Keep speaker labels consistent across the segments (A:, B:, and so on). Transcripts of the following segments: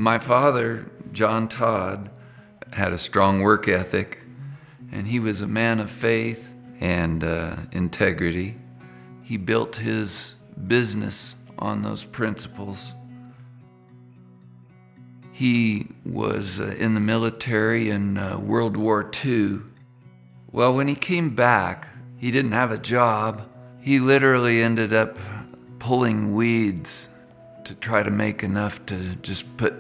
A: My father, John Todd, had a strong work ethic, and he was a man of faith and integrity. He built his business on those principles. He was in the military in World War II. Well, when he came back, he didn't have a job. He literally ended up pulling weeds to try to make enough to just put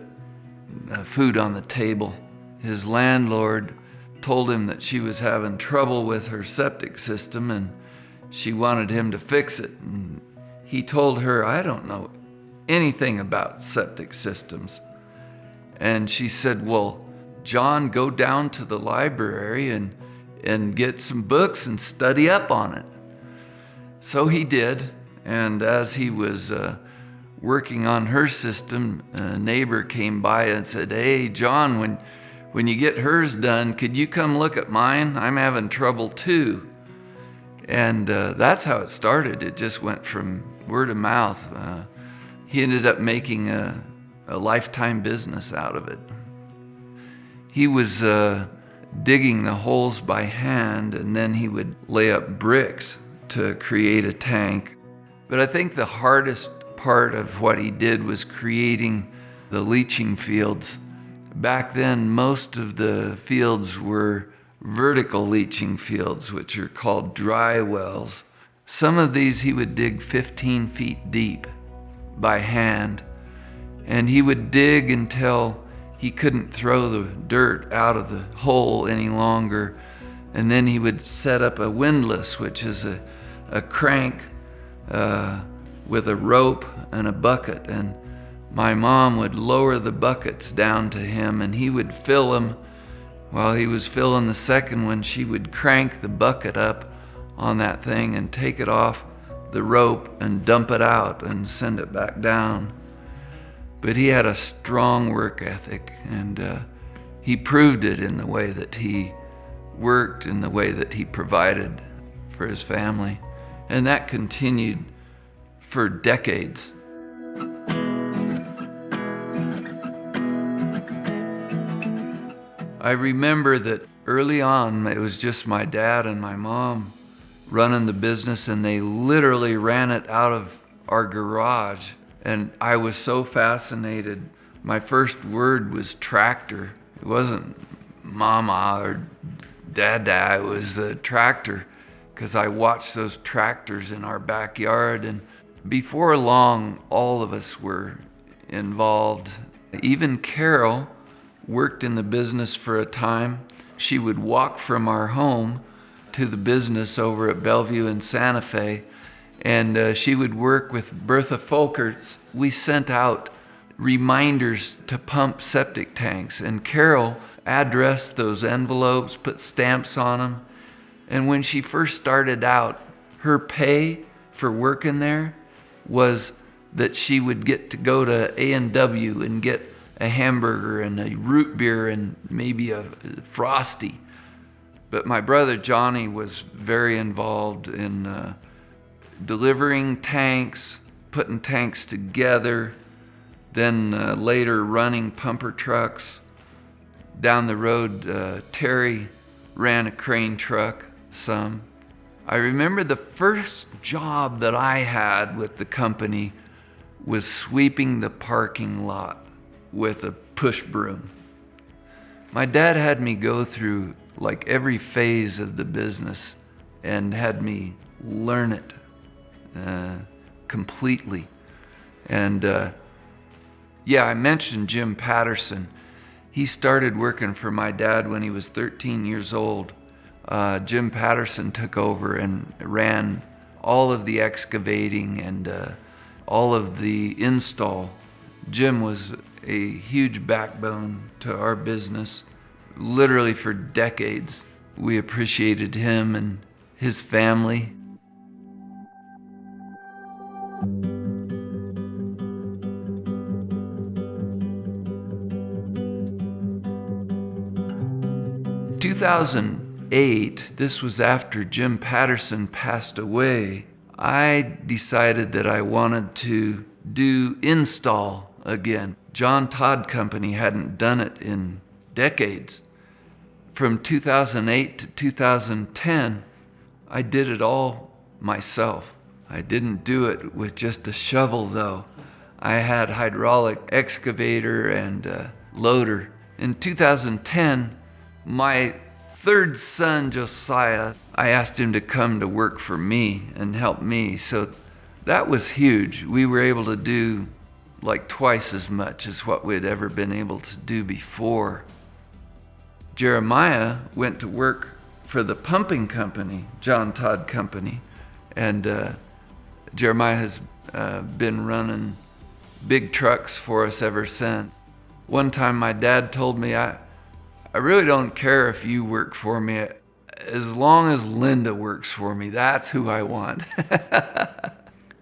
A: food on the table. His landlord told him that she was having trouble with her septic system and she wanted him to fix it. And he told her, "I don't know anything about septic systems." And she said, "Well, John, go down to the library and get some books and study up on it." So he did, and as he was working on her system, a neighbor came by and said, "Hey, John, when you get hers done, could you come look at mine? I'm having trouble too." And that's how it started. It just went from word of mouth. He ended up making a lifetime business out of it. He was digging the holes by hand, and then he would lay up bricks to create a tank. But I think the hardest part of what he did was creating the leaching fields. Back then, most of the fields were vertical leaching fields, which are called dry wells. Some of these he would dig 15 feet deep by hand, and he would dig until he couldn't throw the dirt out of the hole any longer. And then he would set up a windlass, which is a crank with a rope and a bucket. And my mom would lower the buckets down to him, and he would fill them. While he was filling the second one, she would crank the bucket up on that thing and take it off the rope and dump it out and send it back down. But he had a strong work ethic, and he proved it in the way that he worked, in the way that he provided for his family. And that continued for decades. I remember that early on, it was just my dad and my mom running the business, and they literally ran it out of our garage. And I was so fascinated. My first word was tractor. It wasn't mama or dada, it was a tractor, because I watched those tractors in our backyard. And before long, all of us were involved. Even Carol worked in the business for a time. She would walk from our home to the business over at Bellevue and Santa Fe, and she would work with Bertha Folkerts. We sent out reminders to pump septic tanks, and Carol addressed those envelopes, put stamps on them. And when she first started out, her pay for working there was that she would get to go to A&W and get a hamburger and a root beer and maybe a Frosty. But my brother Johnny was very involved in delivering tanks, putting tanks together, then later running pumper trucks. Down the road, Terry ran a crane truck some. I remember the first job that I had with the company was sweeping the parking lot with a push broom. My dad had me go through like every phase of the business and had me learn it completely. And I mentioned Jim Patterson. He started working for my dad when he was 13 years old. Jim Patterson took over and ran all of the excavating and all of the install. Jim was a huge backbone to our business. Literally for decades, we appreciated him and his family. In 2008, this was after Jim Patterson passed away, I decided that I wanted to do install again. John Todd Company hadn't done it in decades. From 2008 to 2010, I did it all myself. I didn't do it with just a shovel, though. I had hydraulic excavator and loader. In 2010, my third son, Josiah, I asked him to come to work for me and help me. So that was huge. We were able to do like twice as much as what we'd ever been able to do before. Jeremiah went to work for the pumping company, John Todd Company, and Jeremiah has been running big trucks for us ever since. One time my dad told me, I really don't care if you work for me, as long as Linda works for me, that's who I want.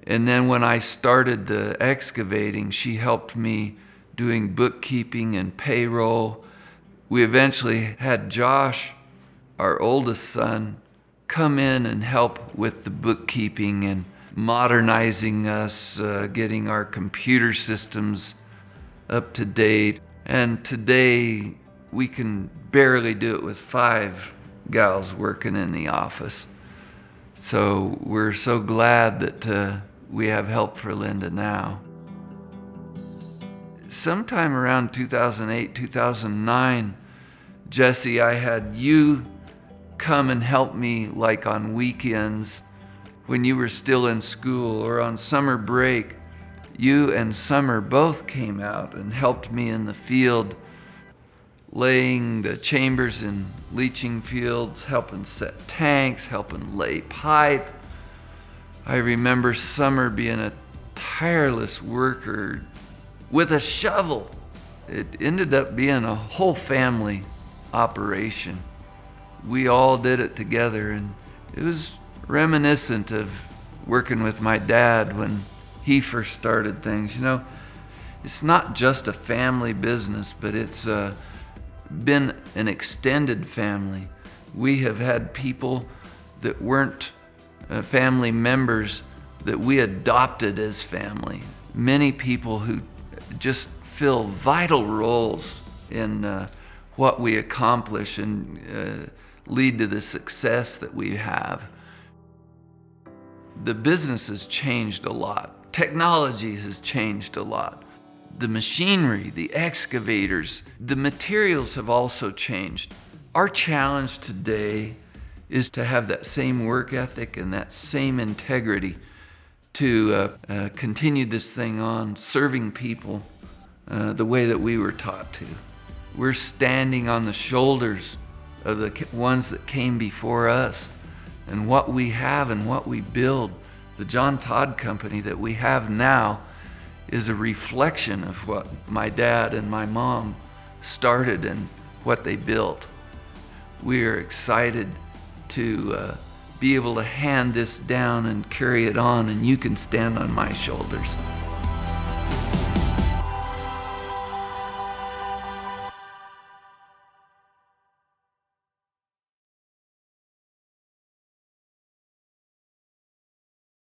A: And then when I started the excavating, she helped me doing bookkeeping and payroll. We eventually had Josh, our oldest son, come in and help with the bookkeeping and modernizing us, getting our computer systems up to date. And today we can barely do it with 5 gals working in the office. So we're so glad that we have help for Linda now. Sometime around 2008, 2009, Jesse, I had you come and help me like on weekends when you were still in school or on summer break. You and Summer both came out and helped me in the field, laying the chambers in leaching fields, helping set tanks, helping lay pipe. I remember Summer being a tireless worker with a shovel. It ended up being a whole family operation. We all did it together, and it was reminiscent of working with my dad when he first started things. You know, it's not just a family business, but it's been an extended family. We have had people that weren't family members that we adopted as family. Many people who just fill vital roles in what we accomplish and lead to the success that we have. The business has changed a lot. Technology has changed a lot. The machinery, the excavators, the materials have also changed. Our challenge today is to have that same work ethic and that same integrity to continue this thing on, serving people the way that we were taught to. We're standing on the shoulders of the ones that came before us, and what we have and what we build. The John Todd Company that we have now is a reflection of what my dad and my mom started and what they built. We are excited to be able to hand this down and carry it on, and you can stand on my shoulders.